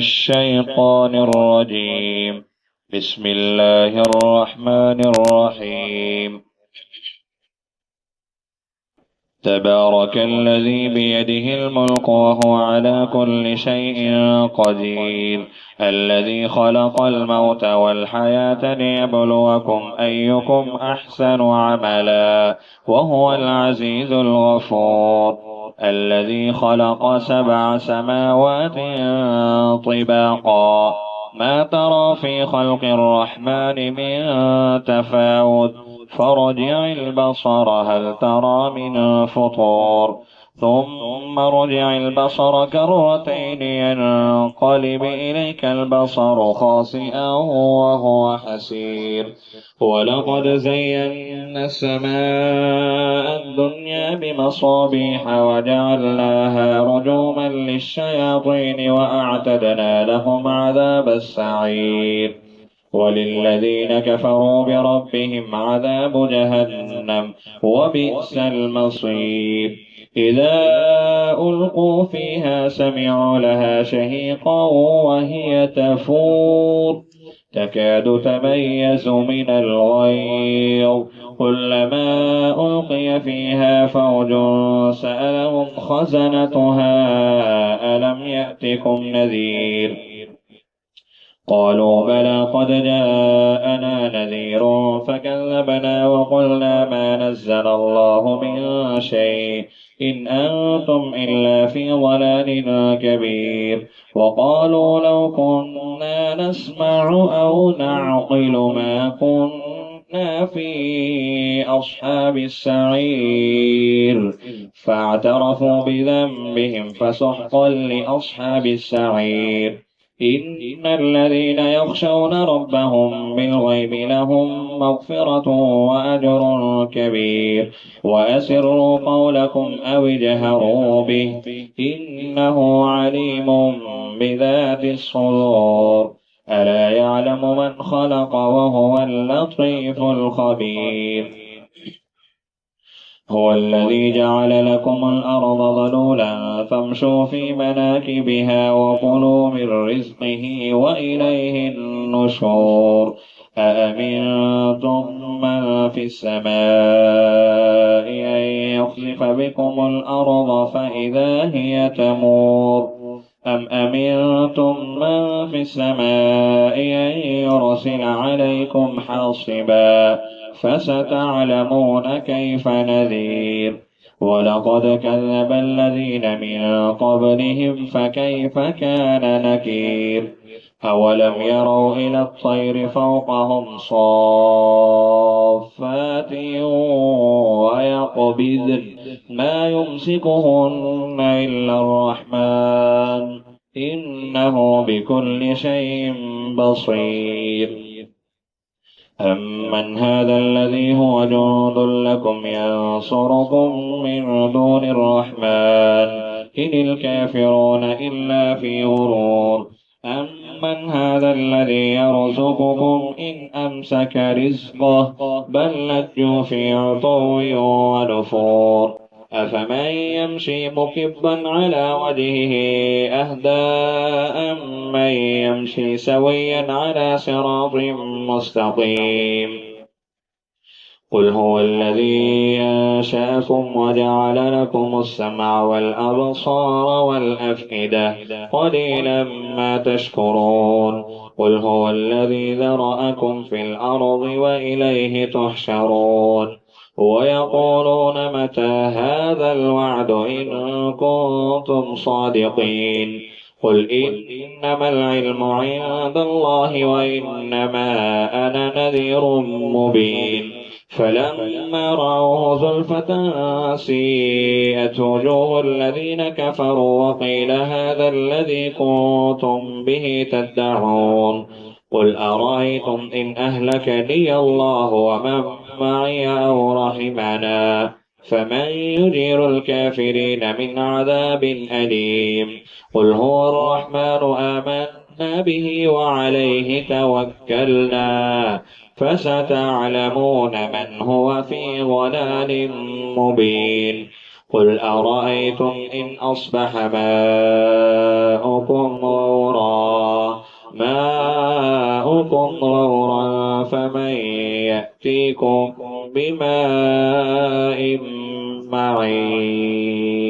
الشيطان الرجيم. بسم الله الرحمن الرحيم. تبارك الذي بيده الملك وهو على كل شيء قدير، الذي خلق الموت والحياة ليبلوكم أيكم أحسن عملا، وهو العزيز الغفور، الذي خلق 7 سماوات طباقا، ما ترى في خلق الرحمن من تفاوت، فرجع البصر هل ترى من فطور، ثم رجع البصر كرتين ينقلب إليك البصر خاسئا وهو حسير. ولقد زينا السماء الدنيا بمصابيح وجعلناها رجوما للشياطين وأعتدنا لهم عذاب السعير. وللذين كفروا بربهم عذاب جهنم وبئس المصير. إذا ألقوا فيها سمعوا لها شهيقا وهي تفور تكاد تميز من الغيظ، كلما ألقي فيها فوج سألهم خزنتها ألم يأتكم نذير، قالوا بلى قد جاءنا نذير فكذبنا وقلنا ما نزل الله من شيء إن أنتم إلا في ضلال كبير. وقالوا لو كنا نسمع أو نعقل ما كنا في أصحاب السعير، فاعترفوا بذنبهم فسحقا لأصحاب السعير. إن الذين يخشون ربهم بالغيب لهم مغفرة وأجر كبير. وأسروا قولكم أو اجهروا به إنه عليم بذات الصدور. ألا يعلم من خلق وهو اللطيف الخبير. هو الذي جعل لكم الأرض ذلولا فامشوا في مناكبها وكلوا من رزقه وإليه النشور. أأمنتم من في السماء أن يخسف بكم الأرض فإذا هي تمور، أم أمنتم من في السماء أن يرسل عليكم حاصبا، فستعلمون كيف نذير. ولقد كذب الذين من قبلهم فكيف كان نكير. أولم يروا إلى الطير فوقهم صافات ويقبضن ما يمسكهن إلا الرحمن إنه بكل شيء بصير. أمن هذا الذي هو جند لكم ينصركم من دون الرحمن إن الكافرون إلا في غرور. أمن هذا الذي يرزقكم إن أمسك رزقه بل لجوا في عتو ونفور. أفمن يمشي مكبا على وجهه أهدى أمن يمشي سويا على صراط مستقيم. قل هو الذي أنشأكم وجعل لكم السمع والأبصار والأفئدة قليلا ما تشكرون. قل هو الذي ذرأكم في الأرض وإليه تحشرون. ويقولون متى هذا الوعد إن كنتم صادقين. قل إنما العلم عند الله وإنما أنا نذير مبين. فلما رأوه زلفة سيئت وجوه الذين كفروا وقيل هذا الذي كنتم به تدعون. قل أرأيتم إن أهلكني الله ومن معي أو رحمنا فمن يجير الكافرين من عذاب أليم. قل هو الرحمن آمنا به وعليه توكلنا فستعلمون من هو في ضلال مبين. قل أرأيتم إن أصبح ماؤكم غورا ماؤكم غورا فمن يأتيكم بماء معين